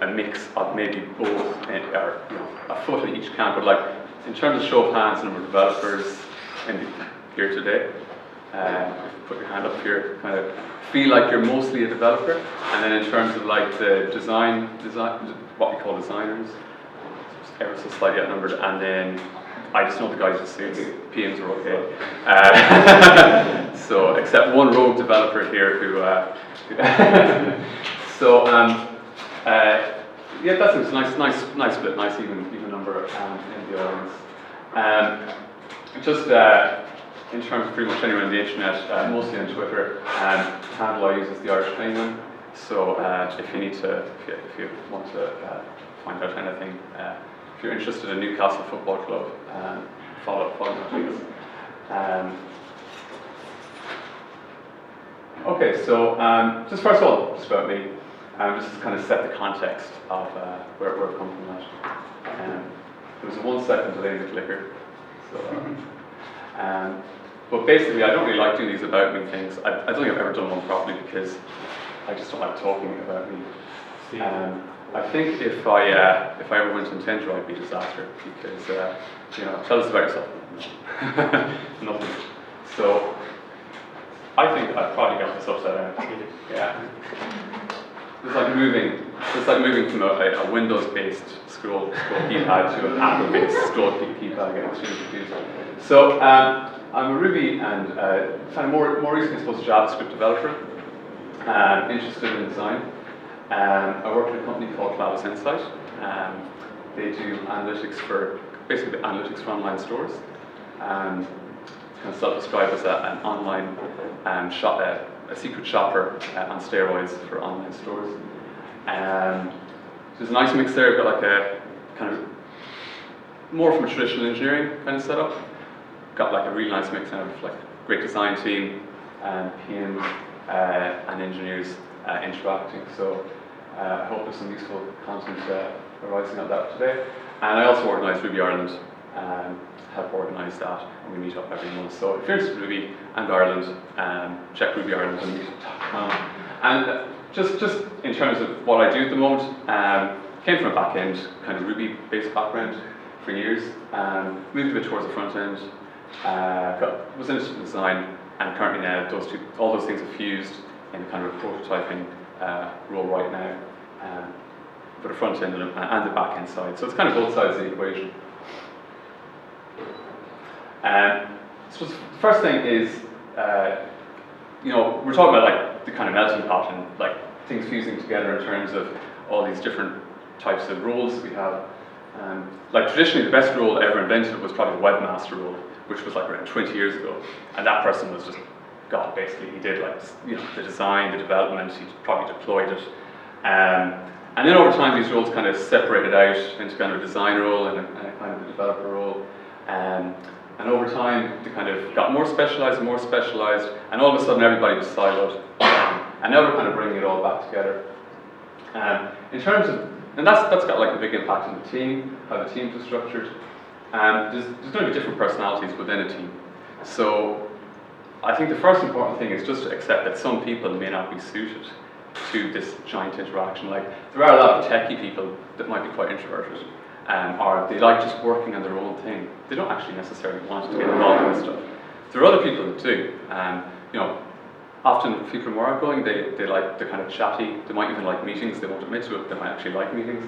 a mix of maybe both, or a foot in each camp. But like in terms of show of hands, number of developers here today, put your hand up here, kind of feel like you're mostly a developer. And then in terms of like the design, what we call designers, ever so slightly outnumbered. And then I just know the guys in suits, PMs are okay. So except one rogue developer here who. Yeah, that's a nice split, nice even number in the audience. Just in terms of pretty much anyone on the internet, mostly on Twitter, the handle I use is the Irish Penguin. So if you want to find out anything, if you're interested in Newcastle Football Club, follow my tweets. Okay, so just first of all, just about me, just to kind of set the context of where I've come from. There was a 1 second delay in the clicker. So, but basically, I don't really like doing these about me things. I don't think I've ever done one properly because I just don't like talking about me. I think if I ever went on Tinder, I'd be a disaster because tell us about yourself. Nothing. So I think I'd probably get this upside down. Yeah. It's like moving from a Windows-based scroll keypad to an Apple-based scroll keypad. Getting extremely confused. So I'm a Ruby and kind of more recently, I suppose, JavaScript developer. Interested in design. I work at a company called Cloudless Insight. They do analytics for online stores. Kind of self-described as an online a secret shopper on steroids for online stores. So there's a nice mix there. We've got like a kind of more from a traditional engineering kind of setup. Got like a really nice mix of like great design team, PMs and engineers interacting. So I hope there's some useful content arising out of that today. And I also organise Ruby Ireland, help organise that, and we meet up every month. So if you're interested in Ruby and Ireland, check Ruby Ireland and meetup.com. And just in terms of what I do at the moment, came from a back-end, kind of Ruby-based background for years, moved a bit towards the front end, was interested in design, and currently now all those things are fused in kind of a prototyping role right now for the front end and the back end side. So it's kind of both sides of the equation. So the first thing is, we're talking about like the kind of melting pot and like things fusing together in terms of all these different types of roles that we have. Like traditionally, the best role ever invented was probably the webmaster role, which was like around 20 years ago, and that person was just God. Basically, he did like the design, the development. He probably deployed it, and then over time, these roles kind of separated out into kind of a design role and a kind of a developer role. And over time, they kind of got more specialized, and all of a sudden everybody was siloed. And now we're kind of bringing it all back together. In terms of, and that's got like a big impact on the team, how the teams are structured. There's going to be different personalities within a team. So I think the first important thing is just to accept that some people may not be suited to this giant interaction. Like there are a lot of techie people that might be quite introverted. Or they like just working on their own thing. They don't actually necessarily want to get involved in this stuff. There are other people that do. Often people more outgoing, they like, they're kind of chatty. They might even like meetings. They won't admit to it. They might actually like meetings.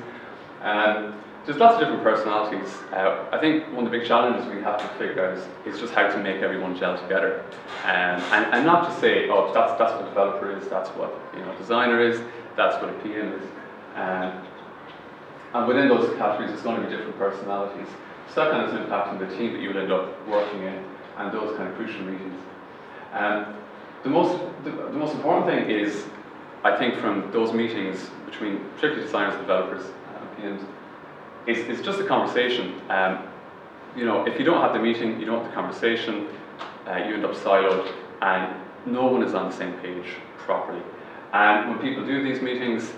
There's lots of different personalities. I think one of the big challenges we have to figure out is just how to make everyone gel together, and not to say, oh, that's what a developer is, that's what a designer is, that's what a PM is. And within those categories, there's going to be different personalities. So that kind of is impacting the team that you will end up working in, and those kind of crucial meetings. The most important thing is, I think, from those meetings between particularly designers, developers, and PMs, it's just a conversation. If you don't have the meeting, you don't have the conversation, you end up siloed, and no one is on the same page properly. And when people do these meetings,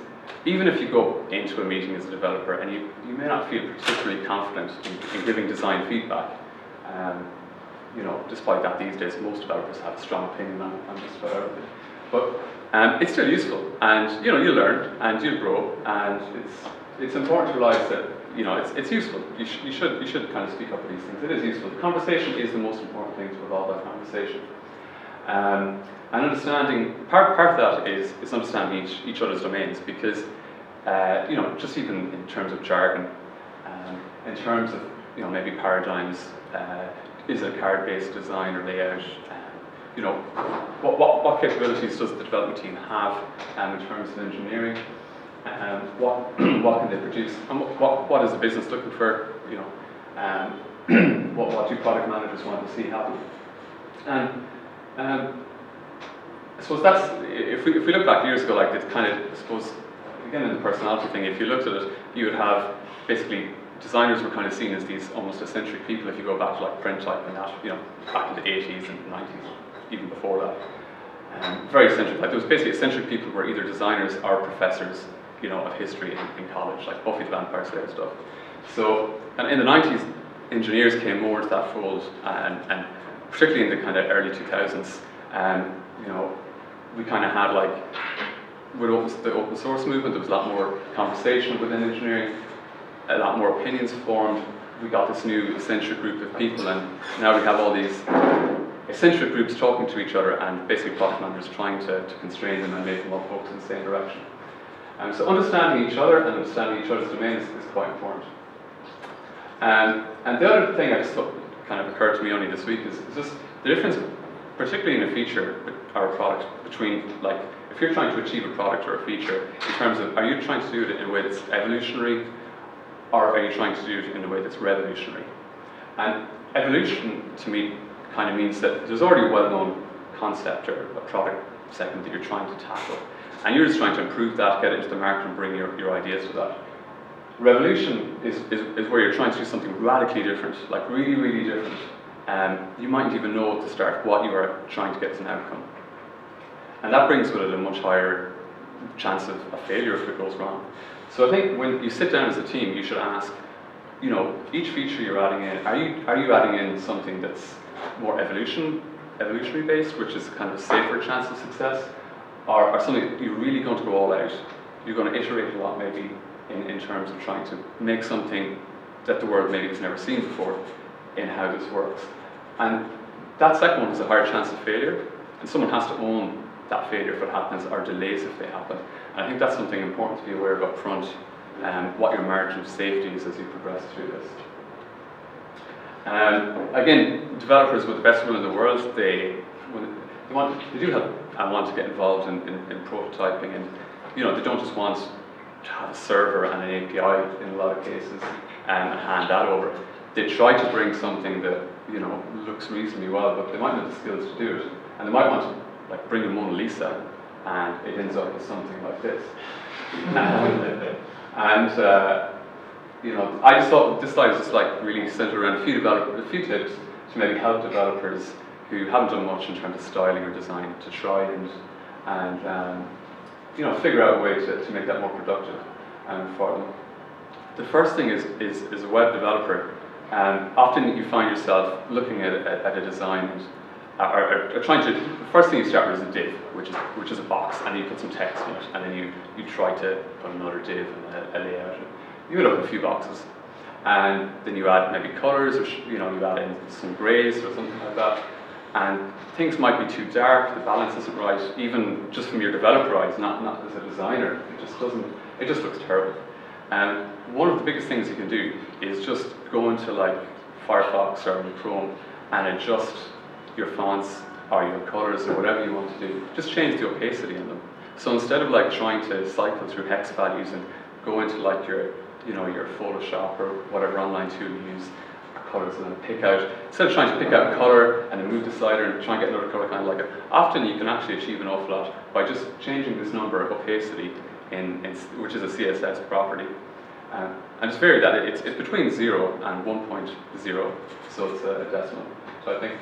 even if you go into a meeting as a developer and you may not feel particularly confident in giving design feedback, despite that these days most developers have a strong opinion on just about everything. But it's still useful, and you learn and you grow, and it's important to realize that it's useful. You should kind of speak up for these things. It is useful. The conversation is the most important thing to evolve that conversation. And understanding part of that is understanding each other's domains, because just even in terms of jargon, in terms of maybe paradigms, is it a card-based design or layout? What capabilities does the development team have in terms of engineering? What can they produce? And what is the business looking for? What do product managers want to see happen? And I suppose that's, if we look back years ago, like it's kind of, I suppose, again in the personality thing, if you looked at it, you would have basically designers were kind of seen as these almost eccentric people. If you go back to like print type and that, back in the 80s and 90s, even before that, very eccentric. Like there was basically eccentric people who were either designers or professors, of history in college, like Buffy the Vampire Slayer stuff. So, and in the 90s, engineers came more into that fold, and particularly in the kind of early 2000s, we kind of had like, with the open source movement, there was a lot more conversation within engineering, a lot more opinions formed. We got this new eccentric group of people, and now we have all these eccentric groups talking to each other, and basically product managers trying to constrain them and make them all focus in the same direction. So understanding each other and understanding each other's domains is quite important. And the other thing I just thought kind of occurred to me only this week is just the difference, particularly in a feature or a product, between like, if you're trying to achieve a product or a feature, in terms of, are you trying to do it in a way that's evolutionary, or are you trying to do it in a way that's revolutionary? And evolution, to me, kind of means that there's already a well-known concept or a product segment that you're trying to tackle, and you're just trying to improve that, get it into the market, and bring your ideas to that. Revolution is where you're trying to do something radically different, like really, really different. You mightn't even know at the start what you are trying to get as an outcome. And that brings with it a much higher chance of failure if it goes wrong. So I think when you sit down as a team, you should ask, each feature you're adding in, are you adding in something that's more evolutionary based, which is kind of a safer chance of success, or something that you're really going to go all out? You're going to iterate a lot maybe in terms of trying to make something that the world maybe has never seen before in how this works. And that second one has a higher chance of failure, and someone has to own that failure if it happens, or delays if they happen. And I think that's something important to be aware of up front, what your margin of safety is as you progress through this. Again, developers with the best will in the world, they want to get involved in prototyping, and they don't just want to have a server and an API in a lot of cases and hand that over. They try to bring something that looks reasonably well, but they might not have the skills to do it, and they might want to like bring a Mona Lisa, and it ends up with something like this. I just thought this slide was just like really centered around a few tips to maybe help developers who haven't done much in terms of styling or design to try and figure out a way to make that more productive for them. The first thing is a web developer. Often you find yourself looking at a design and the first thing you start with is a div, which is a box, and you put some text in it, and then you try to put another div and a layout. You would open a few boxes, and then you add maybe colors, or you add in some grays or something like that. And things might be too dark, the balance isn't right, even just from your developer eyes, not as a designer. It just looks terrible. And one of the biggest things you can do is just go into like Firefox or Chrome and adjust your fonts or your colors or whatever you want to do. Just change the opacity in them. So instead of like trying to cycle through hex values and go into like your Photoshop or whatever online tool you use, colors, and then pick out, instead of trying to pick out a color and then move the slider and try and get another color kind of like it, often you can actually achieve an awful lot by just changing this number of opacity which is a CSS property. And it's very that it's between 0 and 1.0, so it's a decimal.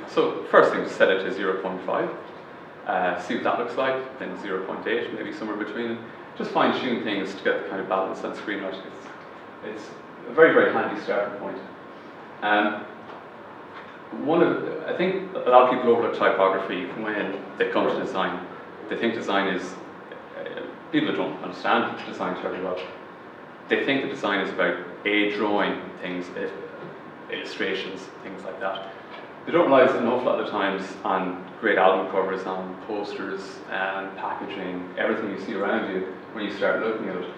So first thing, just set it to 0.5, see what that looks like, then 0.8, maybe somewhere between. Just fine tune things to get the kind of balance on screen right. It's a very, very handy starting point. I think a lot of people overlook typography when they come to design. they think design is, people that don't understand design terribly well, they think that design is about drawing things, illustrations, things like that. They don't realize an awful lot of times on great album covers, on posters, and packaging, everything you see around you when you start looking at it,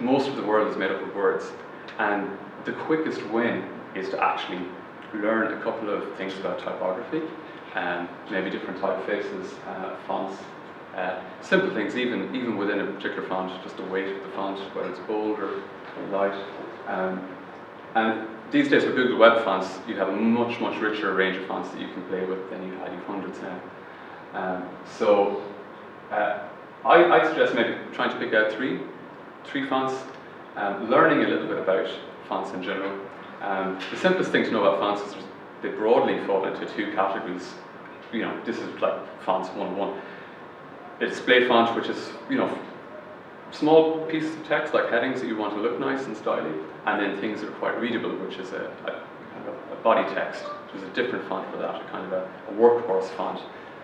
most of the world is made up of words. And the quickest win is to actually learn a couple of things about typography, maybe different typefaces, fonts, simple things, even within a particular font, just the weight of the font, whether it's bold or light. And these days with Google Web Fonts, you have a much richer range of fonts that you can play with than you've had. You've hundreds now. I'd suggest maybe trying to pick out three fonts, learning a little bit about fonts in general. The simplest thing to know about fonts is they broadly fall into two categories. You know, this is like fonts 101. A display font, which is, you know, small pieces of text like headings that you want to look nice and stylish, and then things that are quite readable, which is a body text, which is a different font for that, a kind of a workhorse font,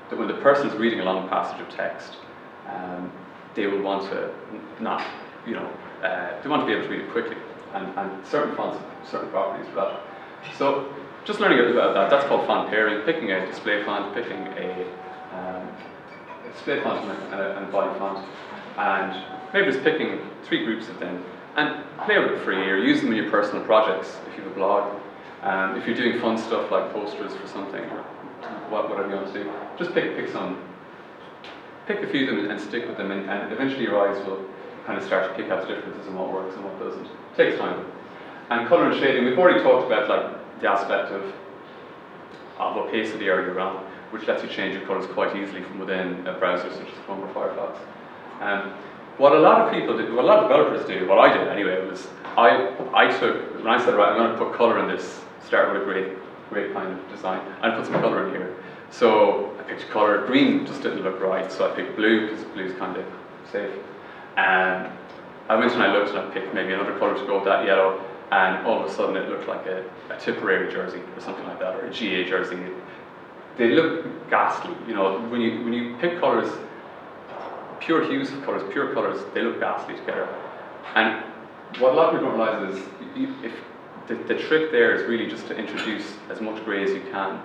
that when the person's reading a long passage of text, they will want to not, you know, they want to be able to read it quickly, and certain fonts have certain properties for that. So just learning a little bit about that, that's called font pairing, picking a display font, picking a display font and a body font, and maybe just picking 3 groups of them and play with it for a year. Use them in your personal projects if you have a blog. If you're doing fun stuff like posters for something or whatever you want to do, just pick a few of them and stick with them, and eventually your eyes will kind of start to pick out the differences in what works and what doesn't. It takes time. And colour and shading, we've already talked about like the aspect of opacity earlier on, which lets you change your colours quite easily from within a browser such as Chrome or Firefox. What a lot of people do, what a lot of developers do, what I did anyway, was I took, when I said, right, I'm going to put colour in this, start with a great kind of design, and put some colour in here. So I picked colour, green just didn't look right, so I picked blue, because blue is kind of safe. And I went and I looked and I picked maybe another colour to go with that, yellow, and all of a sudden it looked like a Tipperary jersey or something like that, or a GA jersey. They look ghastly, you know, when you pick colours, pure hues of colours, pure colours, they look ghastly together. And what a lot of people don't realise is if the trick there is really just to introduce as much grey as you can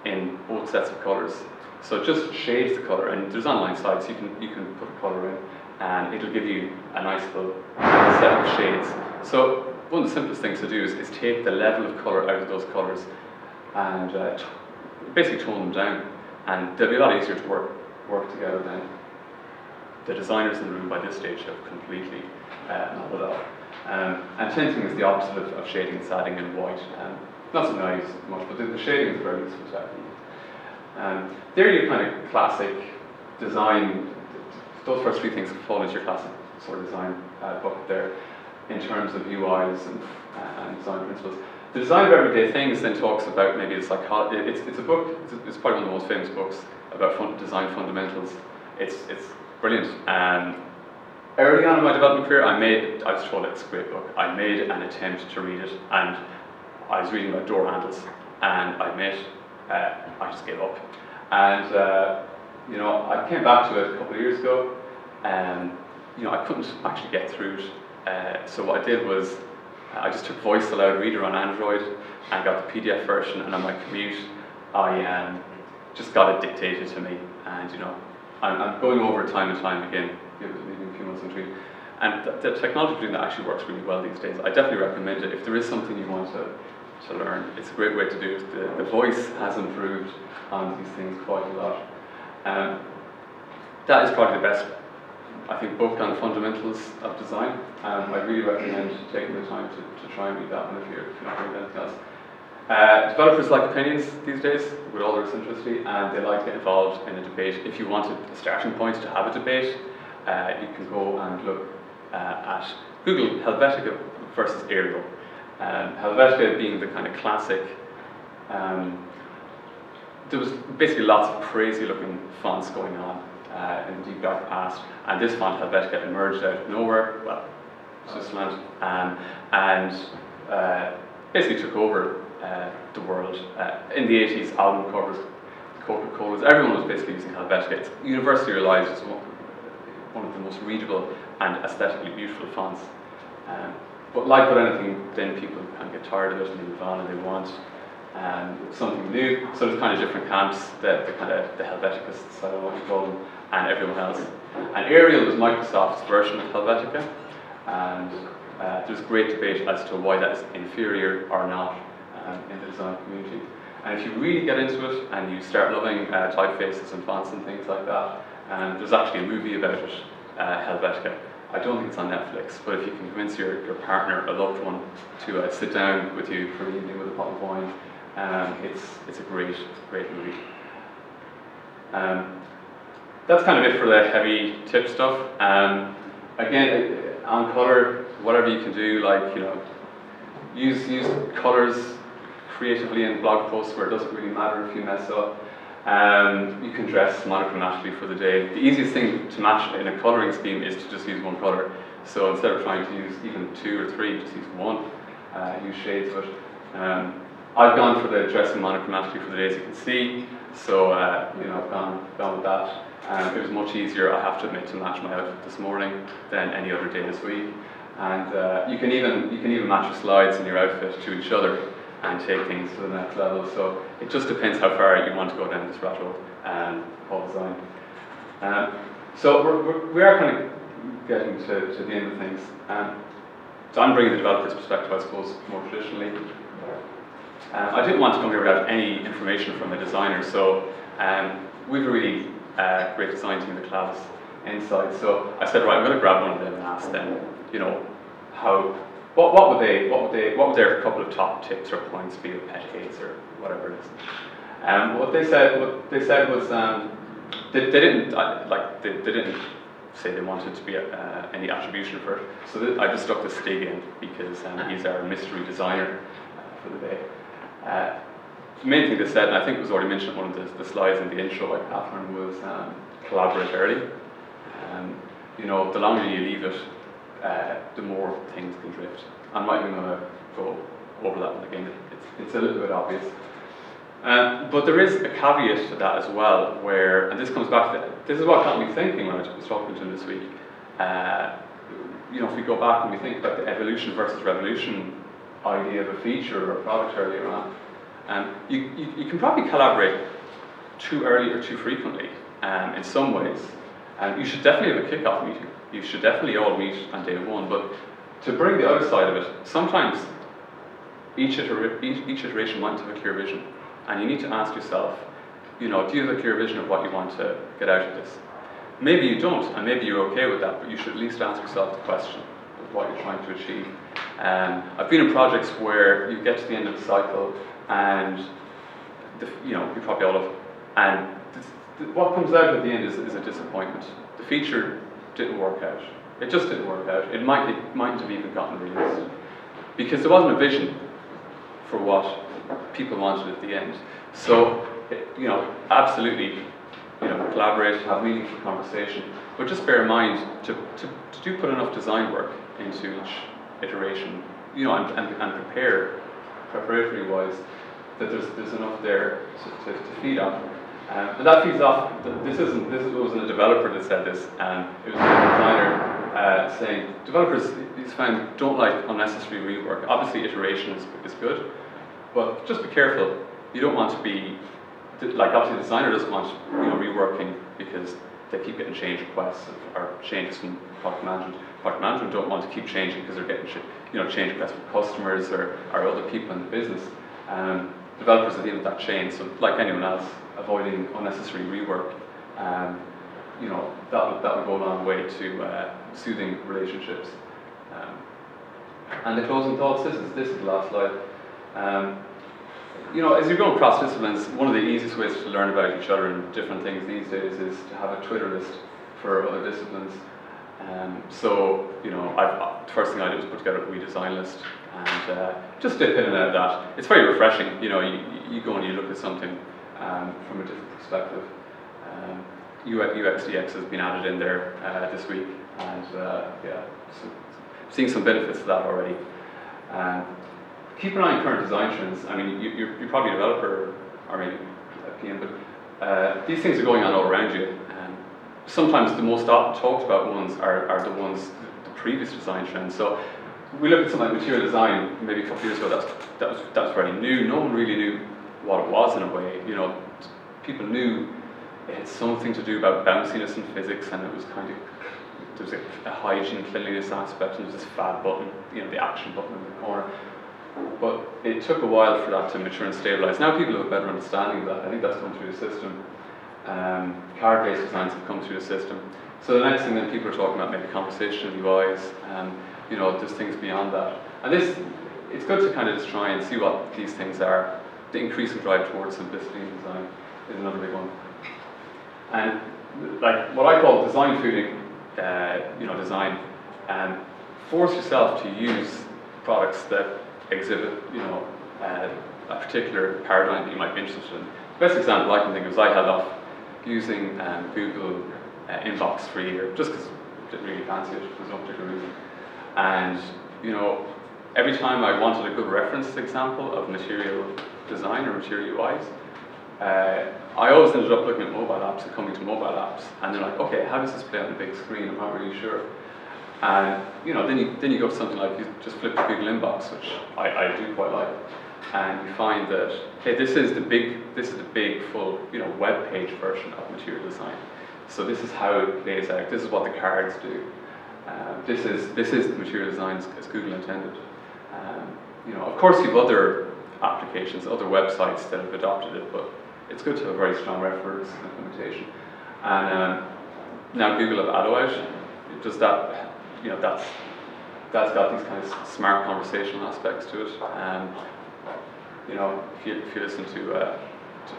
in both sets of colours. So just shades the colour, and there's online sites you can put a colour in, and it'll give you a nice little set of shades. So one of the simplest things to do is take the level of colour out of those colours and basically tone them down, and they'll be a lot easier to work together then. The designers in the room by this stage have completely not at all. And tinting is the opposite of shading and sadding in white. Not something I use much, but the shading is very useful technique. They're your kind of classic design. Those first 3 things fall into your classic sort of design book there, in terms of UIs and design principles. The Design of Everyday Things then talks about maybe it's a book. It's probably one of the most famous books about design fundamentals. It's brilliant. Early on in my development career, I was told it's a great book. I made an attempt to read it, and I was reading about door handles, and I admit, I just gave up. And you know, I came back to it a couple of years ago, and you know, I couldn't actually get through it. So what I did was, I just took Voice Aloud Reader on Android and got the PDF version, and on my commute, I just got it dictated to me, and you know, I'm going over it time and time again, give it maybe a few months into it. And the technology for doing that actually works really well these days. I definitely recommend it. If there is something you want to learn, it's a great way to do it. The voice has improved on these things quite a lot. That is probably the best, I think, book on the fundamentals of design. I really recommend taking the time to try and read that one if you're not reading anything else. Developers like opinions these days, with all their eccentricity, and they like to get involved in a debate. If you wanted a starting point to have a debate, you can go and look at Google Helvetica versus Arial. Helvetica being the kind of classic, there was basically lots of crazy looking fonts going on in the deep dark past, and this font Helvetica emerged out of nowhere, well, Switzerland, and basically took over the world. In the 80s, album covers Coca-Colas, everyone was basically using Helvetica. It's universally realized as one of the most readable and aesthetically beautiful fonts. But like with anything, then people kind of get tired of it and they move on and they want something new. So there's kind of different camps, the Helveticists, I don't know what you call them, and everyone else. And Arial was Microsoft's version of Helvetica, and there's great debate as to why that is inferior or not in the design community. And if you really get into it and you start loving typefaces and fonts and things like that, there's actually a movie about it, Helvetica. I don't think it's on Netflix, but if you can convince your partner, a loved one, to sit down with you for an evening with a pot of wine, it's a great movie. That's kind of it for the heavy tip stuff. Again, on color, whatever you can do, like, you know, use colors creatively in blog posts where it doesn't really matter if you mess up. You can dress monochromatically for the day. The easiest thing to match in a colouring scheme is to just use one colour. So instead of trying to use even 2 or 3, just use one. Use shades of it. I've gone for the dressing monochromatically for the days you can see. So you know, I've gone with that. It was much easier, I have to admit, to match my outfit this morning than any other day this week. And you can even match your slides and your outfit to each other and take things to the next level. So it just depends how far you want to go down this rat hole of design. So we are kind of getting to the end of things. So I'm bringing the developer's perspective, I suppose, more traditionally. I didn't want to come here without any information from a designer. So we have a really great design team at Clavis inside. So I said, right, I'm going to grab one of them and ask them, you know, what would their couple of top tips or points be of pet hates or whatever it is? What they said was they didn't say they wanted to be any attribution for it. So I just stuck the Stig in because he's our mystery designer for the day. The main thing they said, and I think it was already mentioned in one of the slides in the intro by Catherine, was collaborate early. You know, the longer you leave it, the more things can drift. I'm not even going to go over that one again. It's a little bit obvious. But there is a caveat to that as well, where, and this comes back to, this is what got me thinking when I was talking to him this week. You know, if we go back and we think about the evolution versus revolution idea of a feature or a product earlier on, you can probably collaborate too early or too frequently in some ways. You should definitely have a kickoff meeting. You should definitely all meet on day one, but to bring the other side of it, sometimes each iteration might have a clear vision, and you need to ask yourself, you know, do you have a clear vision of what you want to get out of this? Maybe you don't, and maybe you're okay with that, but you should at least ask yourself the question of what you're trying to achieve. I've been in projects where you get to the end of the cycle, and you know, you probably all have, and what comes out at the end is a disappointment. The feature didn't work out. It just didn't work out. It mightn't have even gotten released because there wasn't a vision for what people wanted at the end. So, you know, absolutely, you know, collaborate, have meaningful conversation, but just bear in mind to do put enough design work into each iteration, you know, and prepare, preparatory wise, that there's enough there to feed off. And that feeds off. This wasn't a developer that said this, and it was a designer saying developers, he's found, don't like unnecessary rework. Obviously, iteration is good, but just be careful. You don't want to be like, obviously, the designer doesn't want, you know, reworking because they keep getting change requests or changes from product management. Product management don't want to keep changing because they're getting, you know, change requests from customers or other people in the business. Developers are dealing with that chain, so like anyone else, avoiding unnecessary rework, you know, that would go a long way to soothing relationships. And the closing thoughts, this is the last slide. You know, as you're going across disciplines, one of the easiest ways to learn about each other and different things these days is to have a Twitter list for other disciplines. So, you know, the first thing I did was put together a redesign list and just dip in and out of that. It's very refreshing, you know, you go and you look at something from a different perspective. UXDX has been added in there this week, and yeah, so seeing some benefits of that already. Keep an eye on current design trends. I mean, you're probably a developer or maybe a PM, but these things are going on all around you. Sometimes the most talked about ones are the ones, the previous design trends. So we look at something like material design, maybe a couple of years ago, that was very new. No one really knew what it was in a way. You know, people knew it had something to do about bounciness in physics, and it was kind of, there was a hygiene, cleanliness aspect, and there was this fad button, you know, the action button in the corner. But it took a while for that to mature and stabilize. Now people have a better understanding of that. I think that's come through the system. Card-based designs have come through the system. So the next thing then people are talking about maybe conversational UIs, you know, there's things beyond that. And it's good to kind of just try and see what these things are. The increasing drive towards simplicity in design is another big one. And like what I call design fooding, you know, design, force yourself to use products that exhibit, you know, a particular paradigm that you might be interested in. The best example I can think of is I held off using Google Inbox for a year, just because I didn't really fancy it, there's no particular reason. And, you know, every time I wanted a good reference example of material design or material UIs, I always ended up looking at mobile apps and coming to mobile apps, and they're like, okay, how does this play on the big screen? I'm not really sure. And you know, then you go to something like, you just flip to Google Inbox, which I do quite like, and you find that, hey, this is the big full, you know, web page version of material design. So this is how it plays out. This is what the cards do. This is the material design as Google intended. You know, of course, you have other applications, other websites that have adopted it, but it's good to have a very strong reference implementation. And now Google have Addo out. Does that, you know, that's got these kind of smart conversational aspects to it. You know, if you listen to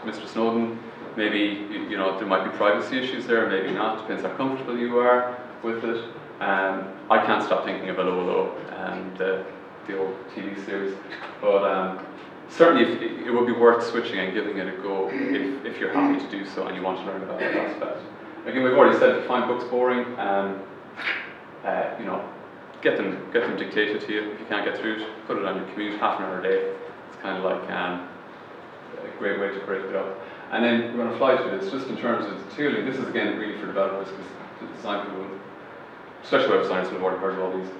Mr. Snowden, maybe you know there might be privacy issues there, maybe not. Depends how comfortable you are with it. I can't stop thinking of Hello, the old TV series, but certainly it would be worth switching and giving it a go if you're happy to do so and you want to learn about that aspect. Again, we've already said to find books boring. You know, get them dictated to you. If you can't get through it, put it on your commute, half an hour a day. It's kind of like a great way to break it up. And then we're going to fly through this just in terms of tooling. This is again really for developers, because the design people, especially web designers, will have already heard of all these.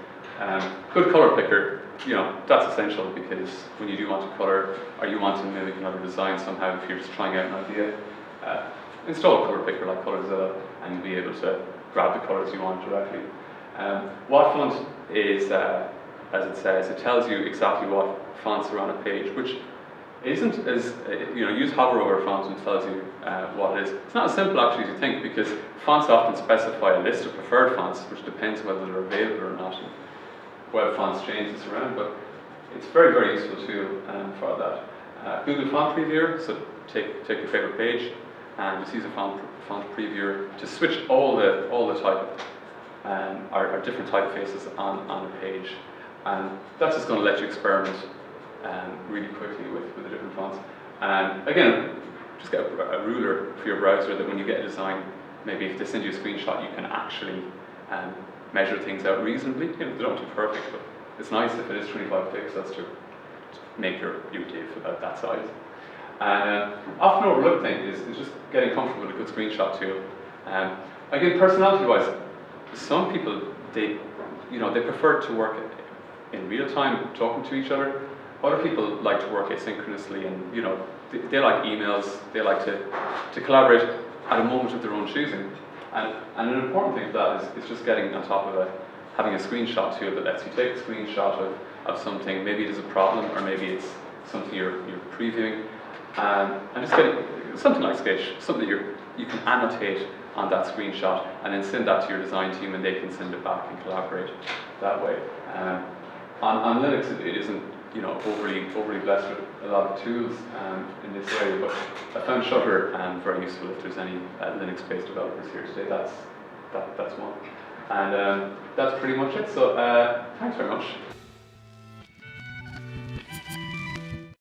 Good color picker, you know, that's essential, because when you do want to color, or you want to mimic another design somehow, if you're just trying out an idea, install a color picker like Colorzilla, and you'll be able to grab the colors you want directly. What font is, as it says, it tells you exactly what fonts are on a page, which isn't as, you know, use hover over a font and it tells you what it is. It's not as simple actually as you think, because fonts often specify a list of preferred fonts, which depends whether they're available or not. Web fonts change this around, but it's very, very useful tool for that. Google Font Previewer, so take your favorite page and just use a font previewer to switch all the type or different typefaces on a page, and that's just going to let you experiment really quickly with the different fonts. And again, just get a ruler for your browser that when you get a design, maybe if they send you a screenshot, you can actually measure things out reasonably. You know, they don't do perfect, but it's nice if it is 25 pixels to make your div about that size. And often overlooked thing is just getting comfortable with a good screenshot tool. Again, personality-wise, some people they prefer to work in real time, talking to each other. Other people like to work asynchronously, and you know they like emails. They like to collaborate at a moment of their own choosing. And an important thing for that is just getting on top of having a screenshot tool that lets you take a screenshot of something. Maybe it is a problem, or maybe it's something you're previewing, and just getting something like Sketch, something that you can annotate on that screenshot, and then send that to your design team, and they can send it back and collaborate that way. On Linux, it isn't overly blessed with a lot of tools in this area, but I found Shutter very useful if there's any Linux-based developers here today. That's one, and that's pretty much it. So thanks very much.